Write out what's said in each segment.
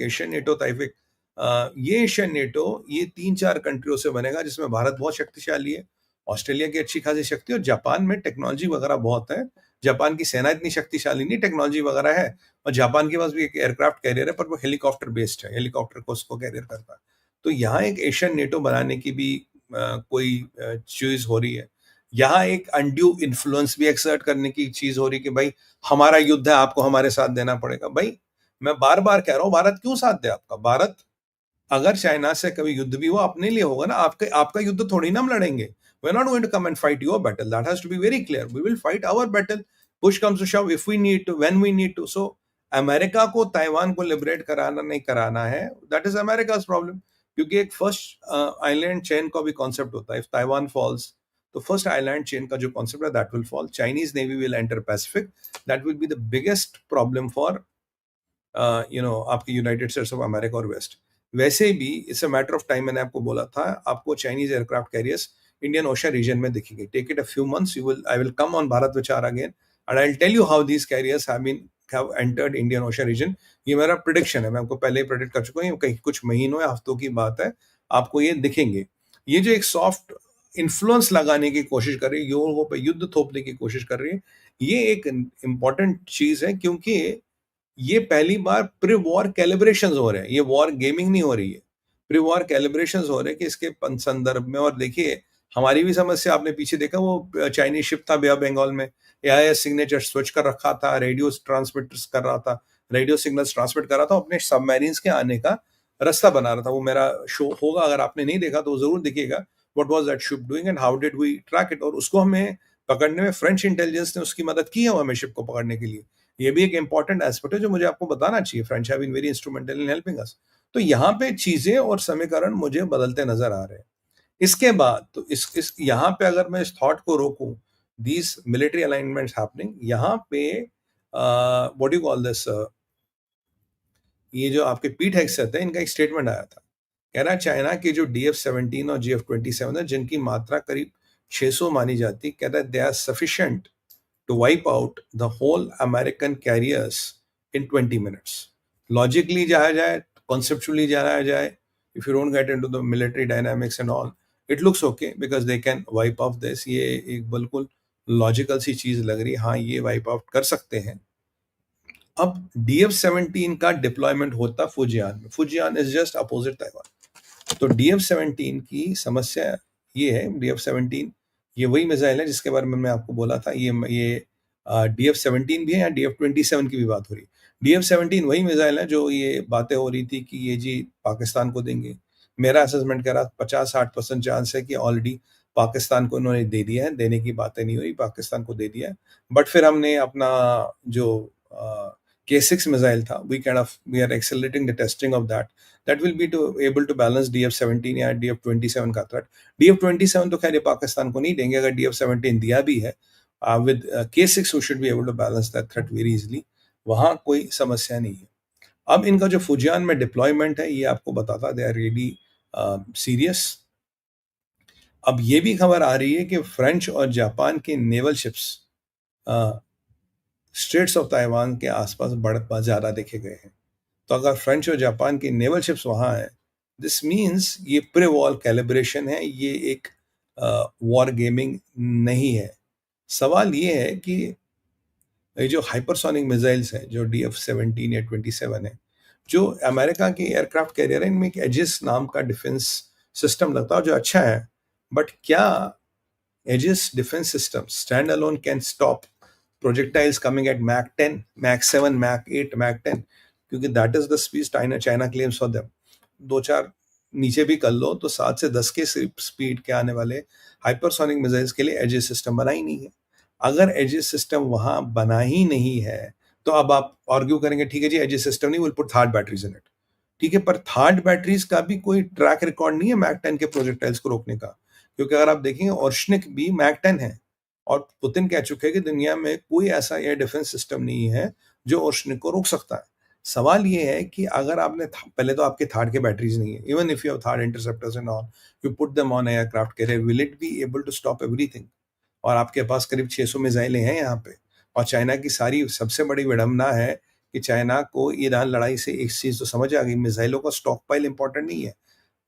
Asian NATO type ये Asian NATO ये 3-4 कंट्रियों से बनेगा जिसमें भारत बहुत शक्तिशाली है, ऑस्ट्रेलिया की अच्छी खासी शक्ति और जापान में टेक्नोलॉजी वगैरह बहुत है। जापान की सेना इतनी शक्तिशाली नहीं, टेक्नोलॉजी वगैरह है और जापान के पास भी एक एयरक्राफ्ट कैरियर है पर वो हेलीकॉप्टर बेस्ड है, हेलीकॉप्टर को उसको कैरियर करता है। तो यहाँ एक एशियन नेटो बनाने की भी कोई चीज़ हो रही है। यहाँ एक अनड्यू इन्फ्लुएंस भी एक्सर्ट करने की चीज़ हो रही है कि भाई हमारा युद्ध है, आपको हमारे साथ देना पड़ेगा। भाई मैं बार-बार कह रहा हूँ भारत क्यों साथ दे आपका? भारत अगर चाइना से कभी युद्ध भी हुआ अपने लिए होगा ना, आपका युद्ध थोड़ी ना हम लड़ेंगे। We are not going to come and fight your battle, that has to be very clear. We will fight our battle, push comes to shove, if we need to, when we need to. So America को Taiwan को liberate कराना नहीं कराना है, that is America's problem. क्योंकि एक first island chain का भी कॉन्सेप्ट होता है। इफ ताइवान फॉल्स तो फर्स्ट आइलैंड चेन का जो कॉन्सेप्ट है that will fall, Chinese navy will enter Pacific, that will be the biggest problem for आपके यूनाइटेड स्टेट्स ऑफ अमेरिका और वेस्ट। वैसे भी it's a matter of time, मैंने आपको बोला था, आपको Chinese aircraft carriers Indian Ocean region में दिखेंगे। Take it a few months, I will come on Bharat Vichar again and I will tell you how these carriers have entered Indian Ocean region. ये मेरा prediction है, मैं आपको पहले ही प्रेडिक्ट कर चुका हूँ, कहीं कुछ महीनों या हफ्तों की बात है, आपको ये दिखेंगे। ये जो एक सॉफ्ट इन्फ्लुएंस लगाने की कोशिश कर रही है, लोगों पे युद्ध थोपने की कोशिश कर रही है, ये एक इंपॉर्टेंट चीज है क्योंकि ये पहली बार प्री वॉर कैलिब्रेशंस हो रहे हैं। ये वॉर गेमिंग नहीं हो रही है, प्री वॉर कैलिब्रेशंस हो रहे हैं कि इसके संदर्भ में। और देखिए हमारी भी समस्या, आपने पीछे देखा वो चाइनीज शिप था बे ऑफ बंगाल में, एआईएस सिग्नेचर स्विच कर रखा था, रेडियो ट्रांसमिटर्स कर रहा था, रेडियो सिग्नल्स ट्रांसमिट कर रहा था, अपने सबमरीन्स के आने का रास्ता बना रहा था। वो मेरा शो होगा, अगर आपने नहीं देखा तो जरूर देखिएगा, what was that ship doing and how did we track it. और उसको हमें पकड़ने में फ्रेंच इंटेलिजेंस ने उसकी मदद की है हमें शिप को पकड़ने के लिए। ये भी एक इंपॉर्टेंट एस्पेक्ट है जो मुझे आपको बताना चाहिए। French have been very instrumental in helping us. तो यहाँ पे चीजें और समीकरण मुझे बदलते नजर आ रहे हैं। इसके बाद तो इस यहाँ पे अगर मैं इस थॉट को रोकूं, दीज मिलिट्री अलाइनमेंट्स हैपनिंग, यहाँ पे व्हाट यू कॉल दिस, ये जो आपके पीट हेगसेथ है, इनका एक स्टेटमेंट आया था, कह रहा है चाइना के जो DF-17 और GF-27 है, जिनकी मात्रा करीब 600 मानी जाती, कह रहा है they are sufficient to wipe out the whole American carriers in 20 minutes. Logically जाया जाए, conceptually जाया जाए, if you don't get into the military dynamics and all, it looks okay because they can wipe off this. ये एक बिल्कुल logical सी चीज लग रही है, हाँ ये वाइप आउट कर सकते हैं। अब DF-17 का डिप्लॉयमेंट होता फुजियान में, Fujian is just opposite Taiwan. तो DF-17 की समस्या ये है, DF-17 ये वही मिसाइल है जिसके बारे में मैं आपको बोला था। ये DF-17 भी है, या DF-27 की भी बात हो रही है। DF-17 वही मिसाइल है जो ये बातें हो रही थी कि ये जी पाकिस्तान को देंगे। मेरा असेसमेंट कह रहा 50-60% चांस है कि ऑलरेडी पाकिस्तान को इन्होंने दे दिया है, देने की बातें नहीं हुई, पाकिस्तान को दे दिया है। बट फिर हमने अपना जो K6 मिसाइल था, we are accelerating the testing of that. That will be to able to balance DF-17 या DF-27 का threat. DF-27 तो खैर ये पाकिस्तान को नहीं देंगे, अगर DF-17 दिया भी है, with K6 we should be able to balance that threat very easily. वहाँ कोई समस्या नहीं है। अब इनका जो फुजियान में डिप्लॉयमेंट है, ये आपको बताता, दे आर रियली सीरियस। अब ये भी खबर आ रही है कि फ्रेंच और जापान के naval ships straits of Taiwan के आसपास बहुत ज़्यादा देखे गए हैं। तो अगर फ्रेंच और जापान की नेवल शिप्स वहाँ हैं, दिस मीन्स ये प्री वॉर कैलिब्रेशन है, ये एक वॉर गेमिंग नहीं है। सवाल ये है कि ये जो हाइपरसोनिक मिसाइल्स हैं, जो DF-17 या 27 है, जो अमेरिका के एयरक्राफ्ट कैरियर है, इनमें एक एजिस नाम का डिफेंस सिस्टम लगता है जो अच्छा है, बट क्या Aegis defence system stand alone can stop projectiles coming at Mach 10, Mach 7, Mach 8, Mach 10, क्योंकि that is the speed China claims for them. 2-4 नीचे भी कर लो तो 7 से 10 के स्पीड के आने वाले हाइपरसोनिक मिसाइल्स के लिए एजिस सिस्टम बना ही नहीं है। अगर एजिस सिस्टम वहां बना ही नहीं है तो अब आप आर्ग्यू करेंगे ठीक है जी एजिस सिस्टम नहीं, will put third batteries in it. ठीक है, पर थर्ड बैटरीज का भी कोई ट्रैक रिकॉर्ड नहीं है Mach 10 के प्रोजेक्टाइल्स को रोकने का, क्योंकि अगर आप देखेंगे ओर्शनिक भी Mach 10 है, और पुतिन कह चुके हैं कि दुनिया में कोई ऐसा एयर डिफेंस सिस्टम नहीं है जो ओर्शनिक को रोक सकता है। सवाल ये है कि अगर आपने पहले तो आपके थार्ड के बैटरीज नहीं है, even if you have THAAD interceptors and all, you put them on aircraft carrier, will it be able to stop everything? और आपके पास करीब 600 मिसाइलें हैं यहाँ पे, और चाइना की सारी सबसे बड़ी विडंबना है कि चाइना को ईरान लड़ाई से एक चीज़ तो समझ आ गई, मिसाइलों का स्टॉक पाइल इंपॉर्टेंट नहीं है।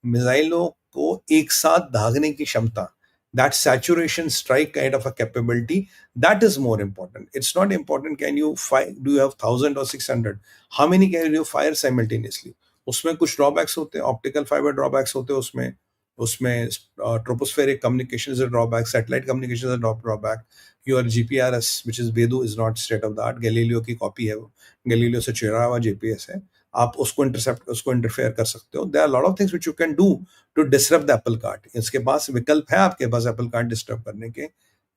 मिसाइलों को एक साथ दागने की क्षमता, that saturation strike kind of a capability, that is more important. It's not important can you fire, do you have 1000 or 600, how many can you fire simultaneously. उसमें कुछ ड्रॉबैक्स होते हैं, ऑप्टिकल फाइबर ड्रॉबैक्स होते हैं उसमें, उसमें tropospheric communication drawback, satellite communication drawback, your GPRS which is BeiDou is not state of the art, Galileo की copy है वो, गैलीलियो से चुरा हुआ जीपीएस है, आप उसको इंटरसेप्ट, उसको इंटरफेयर कर सकते हो। There are lot of things which you can do to disrupt the apple cart. इसके पास विकल्प है आपके पास एप्पल कार्ट डिस्टर्ब करने के।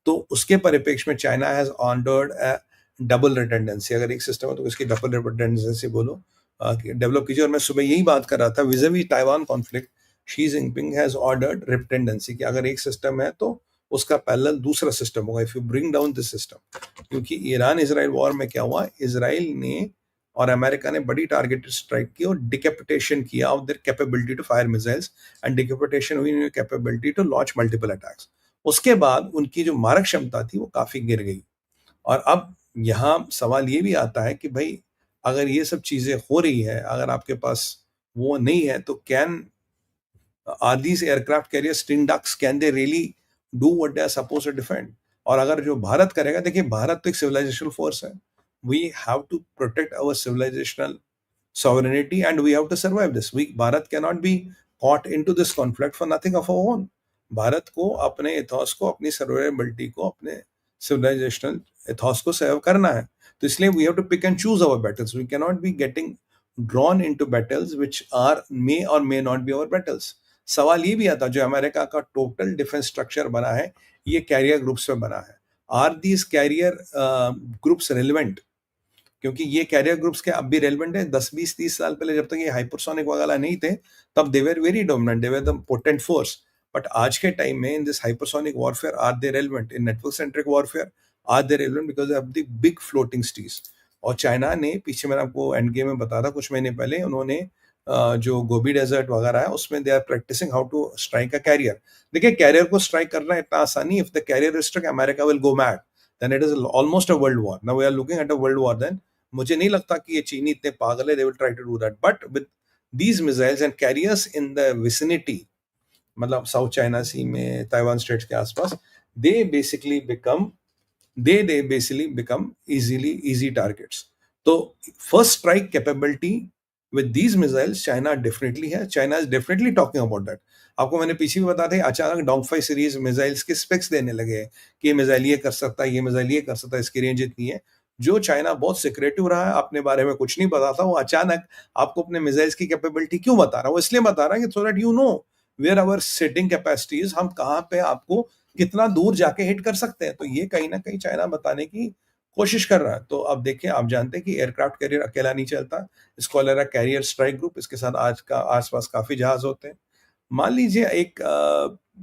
तो उसके परिप्रेक्ष्य में China has ordered a double redundancy. अगर एक सिस्टम है तो इसकी डबल रिडंडेंसी बोलो, डेवलप कीजिए। और मैं सुबह यही बात कर रहा था vis-a-vis Taiwan conflict, Xi Jinping has ordered redundancy कि अगर एक सिस्टम है तो उसका पैरेलल दूसरा सिस्टम होगा, if you bring down this system. क्योंकि ईरान इजराइल वॉर में क्या हुआ, इजराइल ने और अमेरिका ने बड़ी टारगेटेड स्ट्राइक की और डिकैपिटेशन किया of their capability to fire missiles, and decapitation हुई capability to launch multiple attacks. उसके बाद उनकी जो मारक क्षमता थी वो काफी गिर गई। और अब यहाँ सवाल ये भी आता है कि भाई अगर ये सब चीजें हो रही है, अगर आपके पास वो नहीं है, तो can are these aircraft carriers string ducks, can they really do what they are supposed to defend? और अगर जो भारत करेगा, देखिए भारत तो एक सिविलाइजेशनल फोर्स है, we have to protect our civilizational sovereignty and we have to survive this. Bharat cannot be caught into this conflict for nothing of our own. Bharat को अपने इथॉस को, अपनी सर्वाइवेबिलिटी को, अपने सिविलाइजेशनल इथॉस को सर्व करना है। तो इसलिए we have to pick and choose our battles, we can not be getting drawn into battles which are may और may not be our battles. सवाल ये भी आता है जो अमेरिका का टोटल डिफेंस स्ट्रक्चर बना है ये कैरियर ग्रुप्स में बना है, are these carrier groups relevant? क्योंकि ये कैरियर ग्रुप्स के अब भी रेलिवेंट है। 10-20-30 साल पहले जब तक ये हाइपरसोनिक वगैरह नहीं थे तब they were very dominant, they were the potent force. But आज के टाइम में in this hypersonic warfare are they relevant, in network centric warfare are they relevant because of the big floating cities. और China ने पीछे, मैंने आपको end game में बताया था कुछ महीने पहले, उन्होंने जो गोबी डेजर्ट वगैरह है उसमें they are practising how to strike a carrier. देखिए कैरियर को स्ट्राइक करना इतना आसान नहीं, if the carrier is struck America will go mad, then it is almost a world war. Now we are looking at a world war then. मुझे नहीं लगता कि ये चीनी इतने पागल है, they will try to do that, but with these missiles and carriers in the vicinity, मतलब साउथ चाइना सी में, ताइवान स्टेट्स के आसपास, they basically become they basically become easy targets. तो first strike capability with these missiles China definitely है, China is definitely talking about that. आपको मैंने पीछे भी बताया था, अचानक डॉग 5 सीरीज मिसाइल्स के स्पेक्स देने लगे हैं कि ये मिसाइल ये कर सकता है, ये मिसाइल ये कर सकता है, इसकी रेंज इतनी है। जो चाइना बहुत सिक्रेटिव रहा है, अपने बारे में कुछ नहीं बताता, वो अचानक आपको अपने मिसाइल्स की कैपेबिलिटी क्यों बता रहा है? वो इसलिए बता रहा है कि so that you know where our setting capacities, हम कहाँ पे आपको कितना दूर जाके हिट कर सकते हैं। तो ये कहीं ना कहीं चाइना बताने की कोशिश कर रहा है। तो अब देखिए, आप जानते हैं कि एयरक्राफ्ट कैरियर अकेला नहीं चलता, इसको ले रहा कैरियर स्ट्राइक ग्रुप, इसके साथ आज का आसपास काफी जहाज होते हैं। मान लीजिए एक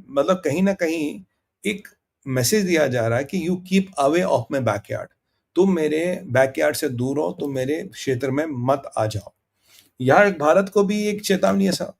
मतलब कहीं ना कहीं एक मैसेज दिया जा रहा है कि you keep away of my backyard, तुम मेरे बैकयार्ड से दूर हो, तुम मेरे क्षेत्र में मत आ जाओ। यहाँ भारत को भी एक चेतावनी है साहब।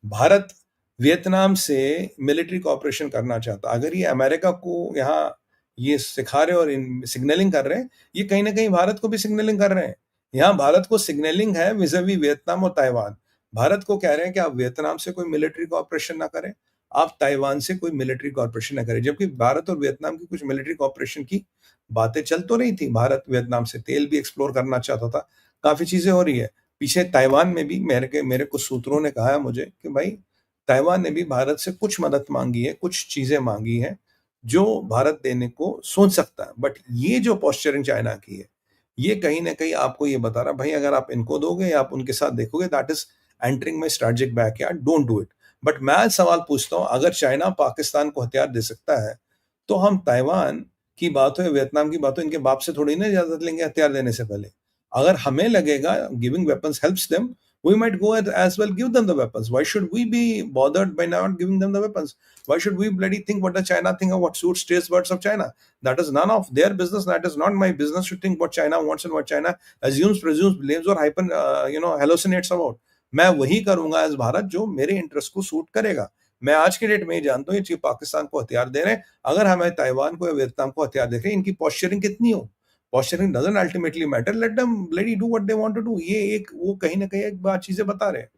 भारत वियतनाम से मिलिट्री कॉपरेशन करना चाहता। अगर ये अमेरिका को यहाँ ये सिखा रहे और सिग्नलिंग कर रहे हैं, ये कहीं ना कहीं भारत को भी सिग्नलिंग कर रहे हैं। यहाँ भारत को सिग्नलिंग है विज़ावी वियतनाम और ताइवान। भारत को कह रहे हैं कि आप वियतनाम से कोई मिलिट्री कॉपरेशन ना करें, आप ताइवान से कोई मिलिट्री कॉपरेशन ना करें। जबकि भारत और वियतनाम की कुछ मिलिट्री कॉपरेशन की बातें चल तो रही थी, भारत वियतनाम से तेल भी एक्सप्लोर करना चाहता था, काफी चीजें हो रही है। पीछे ताइवान में भी मेरे कुछ सूत्रों ने कहा है मुझे कि भाई ताइवान ने भी भारत से कुछ मदद मांगी है, कुछ चीजें मांगी हैं जो भारत देने को सोच सकता है। बट ये जो पोस्चरिंग चाइना की है, ये कहीं ना कहीं आपको ये बता रहा भाई अगर आप इनको दोगे या आप उनके साथ देखोगे, that is entering my strategic backyard, don't do it. But मैं सवाल पूछता हूं, अगर चाइना पाकिस्तान को हथियार दे सकता है तो हम ताइवान की बात हो या वियतनाम की बात हो, इनके बाप से थोड़ी ना इजाजत लेंगे हथियार देने से पहले। अगर हमें लगेगा giving weapons helps them, we might go and as well give them the weapons. Why should we be bothered by not giving them the weapons? Why should we bloody think what the China think or what suits taste buds of China? That is none of their business. That is not my business to think what China wants and what China assumes, presumes, believes or hyper hallucinates about. मैं वही करूंगा as Bharat जो मेरे interest को suit करेगा। मैं आज के डेट में ये जानता हूँ ये पाकिस्तान को हथियार दे रहे हैं, अगर हमें ताइवान को या वियतनाम को हथियार दे रहे हैं, इनकी पॉस्चरिंग कितनी हो। Posturing doesn't ultimately matter. Let them bloody do what they want to do. ये एक वो कहीं ना कहीं एक बात चीजें बता रहे हैं।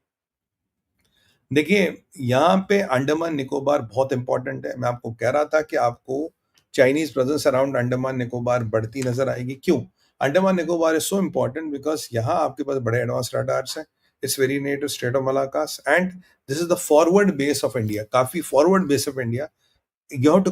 देखिए, यहाँ पे अंडमान निकोबार बहुत इंपॉर्टेंट है। मैं आपको कह रहा था कि आपको Chinese presence around Andaman Nicobar बढ़ती नजर आएगी। क्यों? Andaman Nicobar is so important because यहाँ आपके पास बड़े एडवांस रडार्स हैं। It's very near to state of Malaccas and this is the forward base of India, काफी forward base of India. You have to